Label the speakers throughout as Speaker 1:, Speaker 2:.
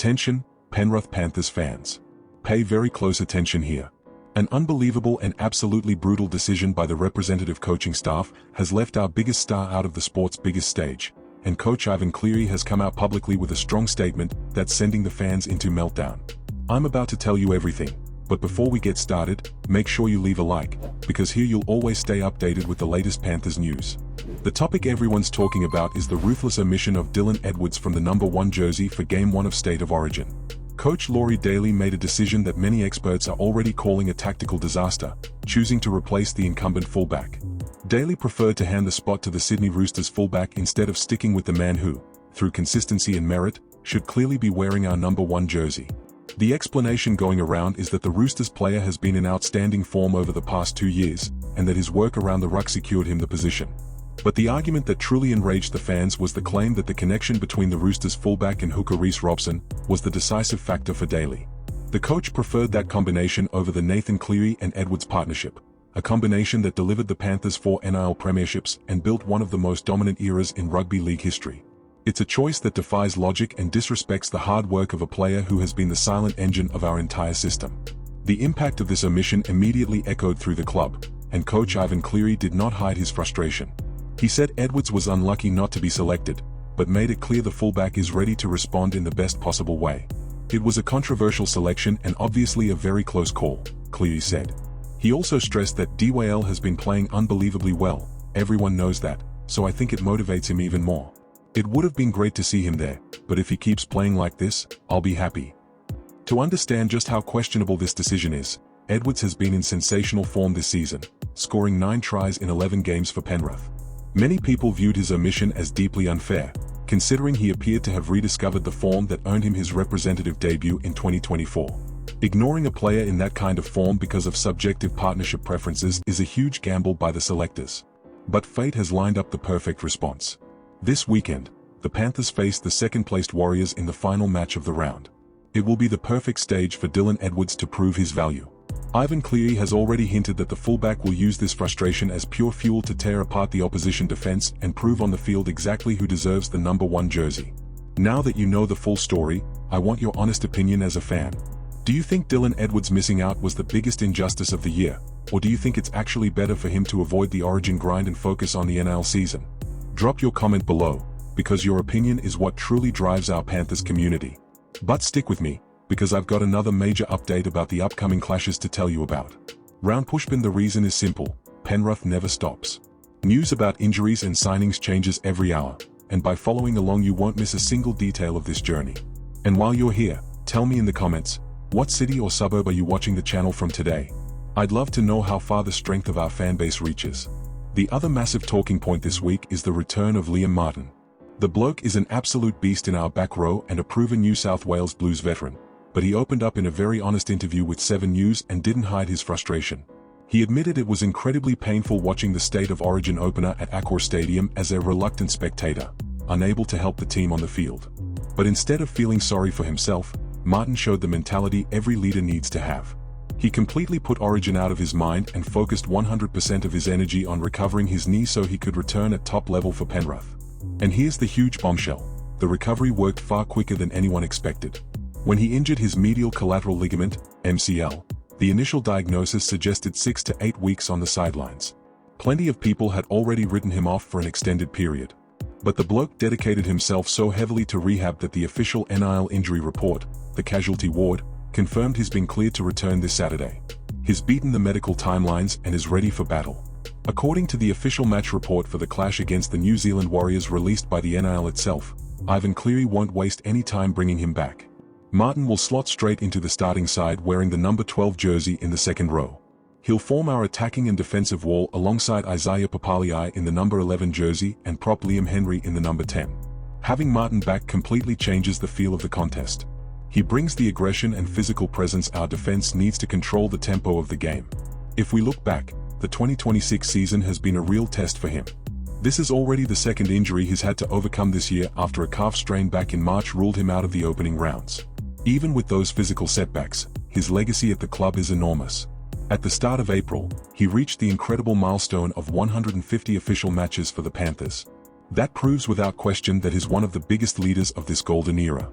Speaker 1: Attention, Pernith Panthers fans. Pay very close attention here. An unbelievable and absolutely brutal decision by the representative coaching staff has left our biggest star out of the sport's biggest stage, and coach Ivan Cleary has come out publicly with a strong statement that's sending the fans into meltdown. I'm about to tell you everything, but before we get started, make sure you leave a like, because here you'll always stay updated with the latest Panthers news. The topic everyone's talking about is the ruthless omission of Dylan Edwards from the number 1 jersey for Game 1 of State of Origin. Coach Laurie Daly made a decision that many experts are already calling a tactical disaster, choosing to replace the incumbent fullback. Daly preferred to hand the spot to the Sydney Roosters fullback instead of sticking with the man who, through consistency and merit, should clearly be wearing our number 1 jersey. The explanation going around is that the Roosters player has been in outstanding form over the past 2 years, and that his work around the ruck secured him the position. But the argument that truly enraged the fans was the claim that the connection between the Roosters fullback and hooker Reece Robson was the decisive factor for Daly. The coach preferred that combination over the Nathan Cleary and Edwards partnership, a combination that delivered the Panthers 4 NRL premierships and built one of the most dominant eras in rugby league history. It's a choice that defies logic and disrespects the hard work of a player who has been the silent engine of our entire system. The impact of this omission immediately echoed through the club, and coach Ivan Cleary did not hide his frustration. He said Edwards was unlucky not to be selected, but made it clear the fullback is ready to respond in the best possible way. It was a controversial selection and obviously a very close call, Cleary said. He also stressed that DYL has been playing unbelievably well, everyone knows that, so I think it motivates him even more. It would have been great to see him there, but if he keeps playing like this, I'll be happy. To understand just how questionable this decision is, Edwards has been in sensational form this season, scoring 9 tries in 11 games for Penrith. Many people viewed his omission as deeply unfair, considering he appeared to have rediscovered the form that earned him his representative debut in 2024. Ignoring a player in that kind of form because of subjective partnership preferences is a huge gamble by the selectors. But fate has lined up the perfect response. This weekend, the Panthers face the second-placed Warriors in the final match of the round. It will be the perfect stage for Dylan Edwards to prove his value. Ivan Cleary has already hinted that the fullback will use this frustration as pure fuel to tear apart the opposition defense and prove on the field exactly who deserves the number 1 jersey. Now that you know the full story, I want your honest opinion as a fan. Do you think Dylan Edwards missing out was the biggest injustice of the year, or do you think it's actually better for him to avoid the Origin grind and focus on the NRL season? Drop your comment below, because your opinion is what truly drives our Panthers community. But stick with me, because I've got another major update about the upcoming clashes to tell you about. Round pushpin. The reason is simple, Penrith never stops. News about injuries and signings changes every hour, and by following along you won't miss a single detail of this journey. And while you're here, tell me in the comments, what city or suburb are you watching the channel from today? I'd love to know how far the strength of our fanbase reaches. The other massive talking point this week is the return of Liam Martin. The bloke is an absolute beast in our back row and a proven New South Wales Blues veteran, but he opened up in a very honest interview with 7 News and didn't hide his frustration. He admitted it was incredibly painful watching the State of Origin opener at Accor Stadium as a reluctant spectator, unable to help the team on the field. But instead of feeling sorry for himself, Martin showed the mentality every leader needs to have. He completely put Origin out of his mind and focused 100% of his energy on recovering his knee so he could return at top level for Penrith. And here's the huge bombshell: the recovery worked far quicker than anyone expected. When he injured his medial collateral ligament, MCL, the initial diagnosis suggested 6 to 8 weeks on the sidelines. Plenty of people had already written him off for an extended period. But the bloke dedicated himself so heavily to rehab that the official NRL injury report, the casualty ward, confirmed he's been cleared to return this Saturday. He's beaten the medical timelines and is ready for battle. According to the official match report for the clash against the New Zealand Warriors released by the NRL itself, Ivan Cleary won't waste any time bringing him back. Martin will slot straight into the starting side wearing the number 12 jersey in the second row. He'll form our attacking and defensive wall alongside Isaiah Papali'i in the number 11 jersey and prop Liam Henry in the number 10. Having Martin back completely changes the feel of the contest. He brings the aggression and physical presence our defense needs to control the tempo of the game. If we look back, the 2026 season has been a real test for him. This is already the second injury he's had to overcome this year after a calf strain back in March ruled him out of the opening rounds. Even with those physical setbacks, his legacy at the club is enormous. At the start of April, he reached the incredible milestone of 150 official matches for the Panthers. That proves without question that he's one of the biggest leaders of this golden era.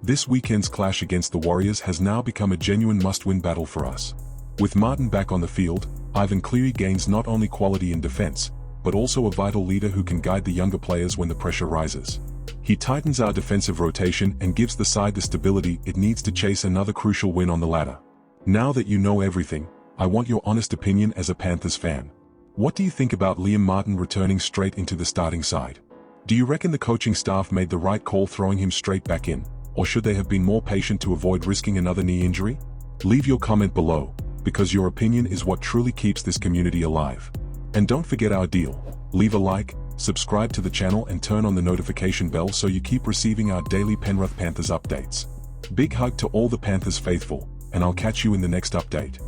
Speaker 1: This weekend's clash against the Warriors has now become a genuine must-win battle for us. With Martin back on the field, Ivan Cleary gains not only quality in defense, but also a vital leader who can guide the younger players when the pressure rises. He tightens our defensive rotation and gives the side the stability it needs to chase another crucial win on the ladder. Now that you know everything, I want your honest opinion as a Panthers fan. What do you think about Liam Martin returning straight into the starting side? Do you reckon the coaching staff made the right call throwing him straight back in, or should they have been more patient to avoid risking another knee injury? Leave your comment below, because your opinion is what truly keeps this community alive. And don't forget our deal. Leave a like, subscribe to the channel and turn on the notification bell so you keep receiving our daily Penrith Panthers updates. Big hug to all the Panthers faithful, and I'll catch you in the next update.